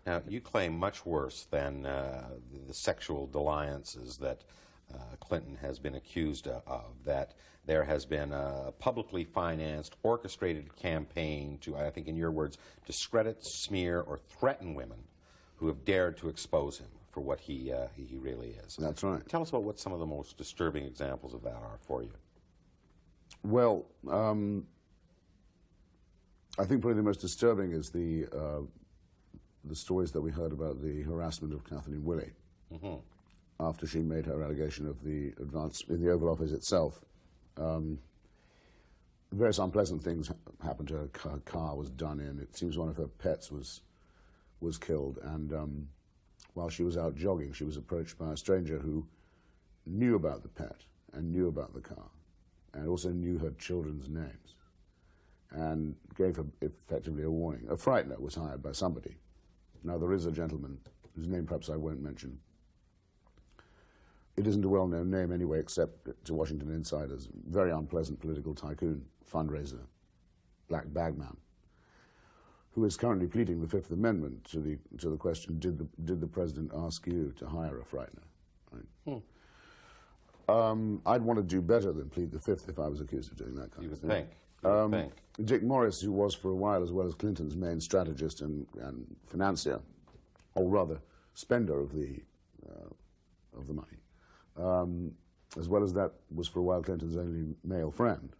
Now, you claim much worse than the sexual dalliances that Clinton has been accused of, that there has been a publicly financed, orchestrated campaign to, I think in your words, discredit, smear, or threaten women who have dared to expose him for what he really is. That's right. Tell us about what some of the most disturbing examples of that are for you. Well, I think probably the most disturbing is the stories that we heard about the harassment of Kathleen Willey after she made her allegation of the advance in the Oval Office itself. Various unpleasant things happened to her. Her car was done in. It seems one of her pets was killed, and while she was out jogging, she was approached by a stranger who knew about the pet and knew about the car, and also knew her children's names, and gave her effectively a warning. A frightener was hired by somebody. Now, there is a gentleman whose name perhaps I won't mention. It isn't a well-known name anyway, except to Washington insiders. Very unpleasant political tycoon, fundraiser, black bag man, who is currently pleading the Fifth Amendment to the question: Did the president ask you to hire a frightener? Right? I'd want to do better than plead the Fifth if I was accused of doing that kind of thing. You would think. Dick Morris, who was for a while, as well as Clinton's main strategist and financier, or rather spender of the money, as well as that was for a while Clinton's only male friend,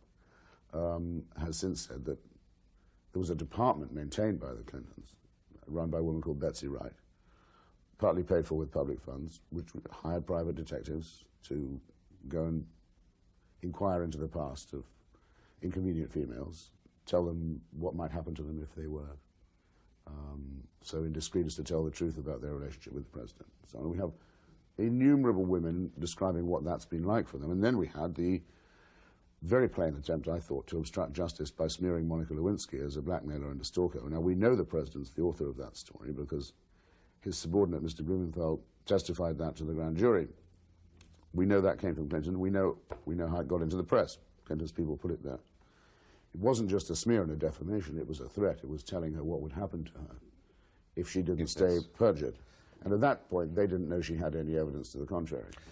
has since said that there was a department maintained by the Clintons, run by a woman called Betsy Wright, partly paid for with public funds, which hired private detectives to go and inquire into the past of inconvenient females, tell them what might happen to them if they were so indiscreet as to tell the truth about their relationship with the president. So we have innumerable women describing what that's been like for them. And then we had the very plain attempt, I thought, to obstruct justice by smearing Monica Lewinsky as a blackmailer and a stalker. Now, we know the president's the author of that story because his subordinate, Mr. Blumenthal, testified that to the grand jury. We know that came from Clinton. We know how it got into the press. Clinton's people put it there. It wasn't just a smear and a defamation. It was a threat. It was telling her what would happen to her if she didn't stay perjured. And at that point, they didn't know she had any evidence to the contrary.